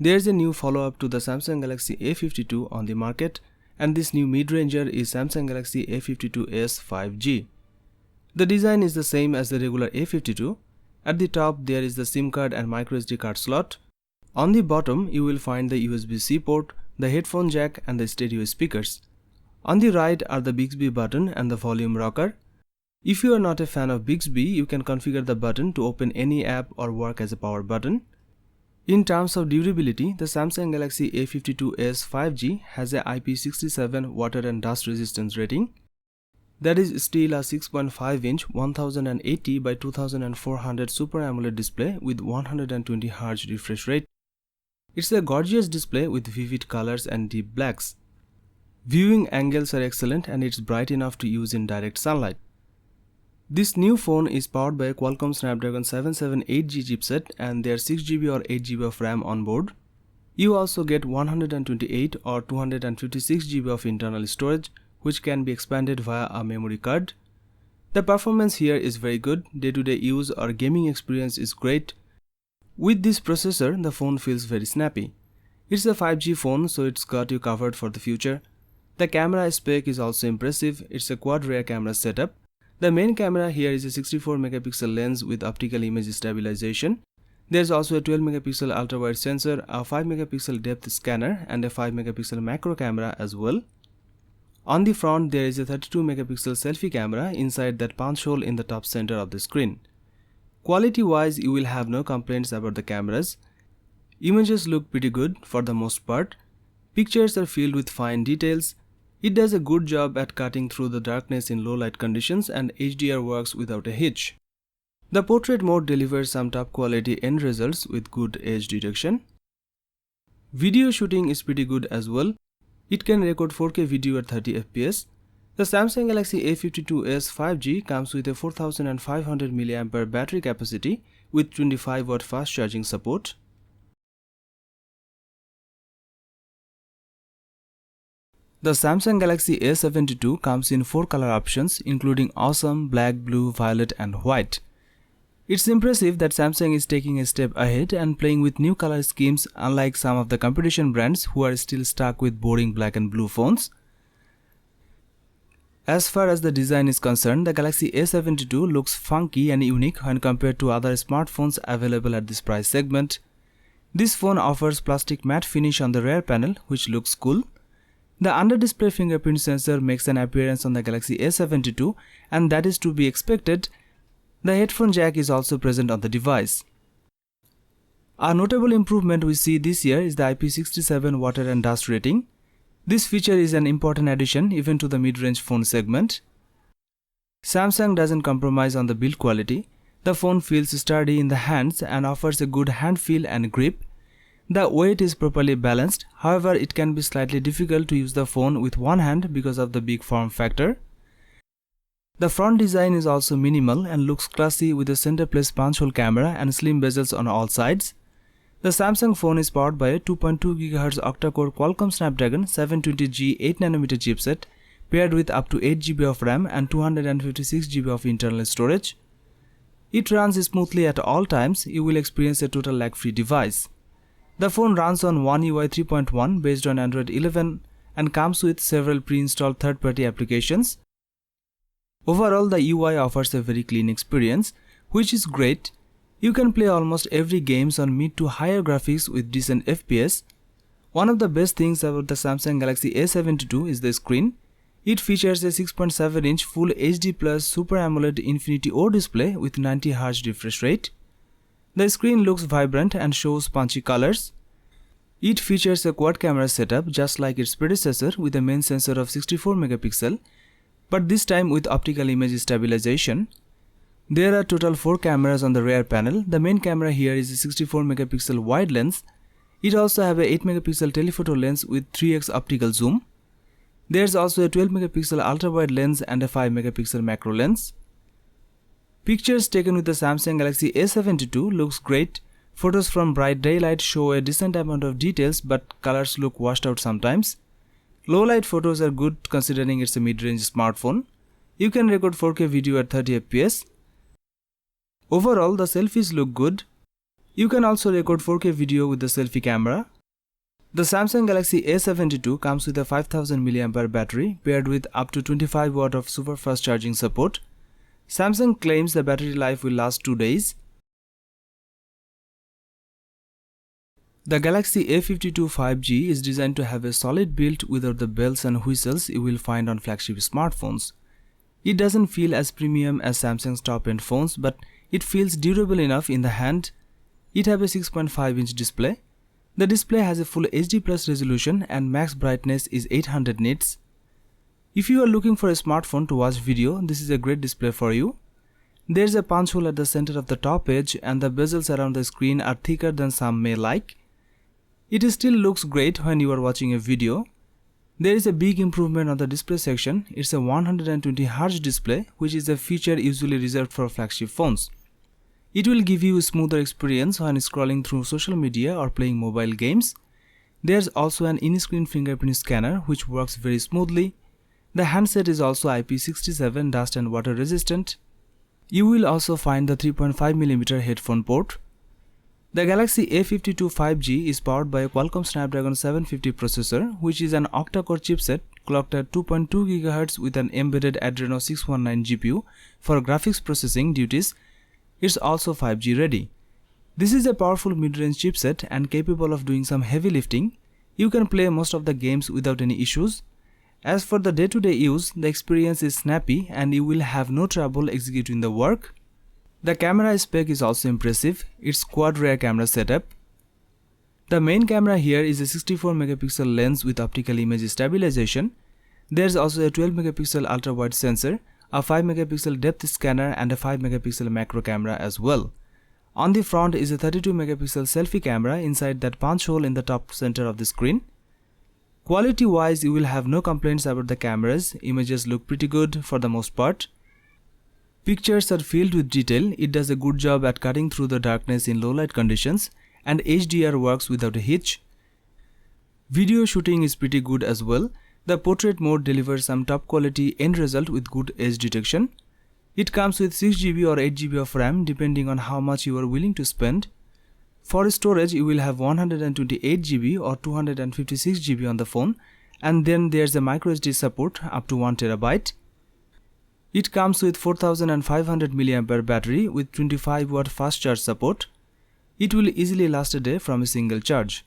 There is a new follow-up to the Samsung Galaxy A52 on the market, and this new mid-ranger is Samsung Galaxy A52s 5G. The design is the same as the regular A52. At the top there is the SIM card and microSD card slot. On the bottom you will find the USB-C port, the headphone jack and the stereo speakers. On the right are the Bixby button and the volume rocker. If you are not a fan of Bixby, you can configure the button to open any app or work as a power button. In terms of durability, the Samsung Galaxy A52s 5G has a IP67 water and dust resistance rating. That is still a 6.5-inch 1080 by 2400 Super AMOLED display with 120 Hz refresh rate. It's a gorgeous display with vivid colors and deep blacks. Viewing angles are excellent and it's bright enough to use in direct sunlight. This new phone is powered by a Qualcomm Snapdragon 778G chipset and there's 6GB or 8GB of RAM on board. You also get 128 or 256GB of internal storage, which can be expanded via a memory card. The performance here is very good, day-to-day use or gaming experience is great. With this processor, the phone feels very snappy. It's a 5G phone, so it's got you covered for the future. The camera spec is also impressive. It's a quad rear camera setup. The main camera here is a 64 megapixel lens with optical image stabilization. There's also a 12 megapixel ultra-wide sensor, a 5 megapixel depth scanner and a 5 megapixel macro camera as well. On the front there is a 32 megapixel selfie camera inside that punch hole in the top center of the screen. Quality wise you will have no complaints about the cameras. Images look pretty good for the most part. Pictures are filled with fine details. It does a good job at cutting through the darkness in low light conditions and HDR works without a hitch. The portrait mode delivers some top quality end results with good edge detection. Video shooting is pretty good as well. It can record 4K video at 30 fps. The Samsung Galaxy A52s 5G comes with a 4500 mAh battery capacity with 25W fast charging support. The Samsung Galaxy A72 comes in 4 color options including awesome, black, blue, violet and white. It's impressive that Samsung is taking a step ahead and playing with new color schemes unlike some of the competition brands who are still stuck with boring black and blue phones. As far as the design is concerned, the Galaxy A72 looks funky and unique when compared to other smartphones available at this price segment. This phone offers plastic matte finish on the rear panel which looks cool. The under-display fingerprint sensor makes an appearance on the Galaxy A72 and that is to be expected. The headphone jack is also present on the device. A notable improvement we see this year is the IP67 water and dust rating. This feature is an important addition even to the mid-range phone segment. Samsung doesn't compromise on the build quality. The phone feels sturdy in the hands and offers a good hand feel and grip. The weight is properly balanced, however it can be slightly difficult to use the phone with one hand because of the big form factor. The front design is also minimal and looks classy with a center-place punch-hole camera and slim bezels on all sides. The Samsung phone is powered by a 2.2 GHz octa-core Qualcomm Snapdragon 720G 8nm chipset paired with up to 8GB of RAM and 256GB of internal storage. It runs smoothly at all times. You will experience a total lag-free device. The phone runs on One UI 3.1 based on Android 11 and comes with several pre-installed third-party applications. Overall, the UI offers a very clean experience, which is great. You can play almost every games on mid to higher graphics with decent FPS. One of the best things about the Samsung Galaxy A72 is the screen. It features a 6.7-inch Full HD Plus Super AMOLED Infinity O display with 90 Hz refresh rate. The screen looks vibrant and shows punchy colors. It features a quad camera setup just like its predecessor with a main sensor of 64 megapixel, but this time with optical image stabilization. There are total 4 cameras on the rear panel. The main camera here is a 64 megapixel wide lens. It also has a 8 megapixel telephoto lens with 3x optical zoom. There's also a 12 megapixel ultra wide lens and a 5 megapixel macro lens. Pictures taken with the Samsung Galaxy A72 looks great. Photos from bright daylight show a decent amount of details, but colors look washed out sometimes. Low light photos are good considering it's a mid-range smartphone. You can record 4K video at 30 fps. Overall, the selfies look good. You can also record 4K video with the selfie camera. The Samsung Galaxy A72 comes with a 5000 mAh battery paired with up to 25 watt of super fast charging support. Samsung claims the battery life will last 2 days. The Galaxy A52 5G is designed to have a solid build without the bells and whistles you will find on flagship smartphones. It doesn't feel as premium as Samsung's top-end phones, but it feels durable enough in the hand. It has a 6.5-inch display. The display has a full HD Plus resolution and max brightness is 800 nits. If you are looking for a smartphone to watch video, this is a great display for you. There is a punch hole at the center of the top edge and the bezels around the screen are thicker than some may like. It still looks great when you are watching a video. There is a big improvement on the display section. It's a 120Hz display, which is a feature usually reserved for flagship phones. It will give you a smoother experience when scrolling through social media or playing mobile games. There's also an in-screen fingerprint scanner which works very smoothly. The handset is also IP67 dust and water resistant. You will also find the 3.5mm headphone port. The Galaxy A52 5G is powered by a Qualcomm Snapdragon 750 processor, which is an octa-core chipset clocked at 2.2 GHz with an embedded Adreno 619 GPU for graphics processing duties. It's also 5G ready. This is a powerful mid-range chipset and capable of doing some heavy lifting. You can play most of the games without any issues. As for the day-to-day use, the experience is snappy and you will have no trouble executing the work. The camera spec is also impressive. It's quad rear camera setup. The main camera here is a 64 megapixel lens with optical image stabilization. There's also a 12 megapixel ultra-wide sensor, a 5 megapixel depth scanner and a 5 megapixel macro camera as well. On the front is a 32 megapixel selfie camera inside that punch hole in the top center of the screen. Quality wise, you will have no complaints about the cameras. Images look pretty good for the most part. Pictures are filled with detail. It does a good job at cutting through the darkness in low light conditions, and HDR works without a hitch. Video shooting is pretty good as well. The portrait mode delivers some top quality end result with good edge detection. It comes with 6GB or 8GB of RAM depending on how much you are willing to spend. For storage, you will have 128GB or 256GB on the phone, and then there's a microSD support up to 1TB. It comes with 4500 mAh battery with 25 watt fast charge support. It will easily last a day from a single charge.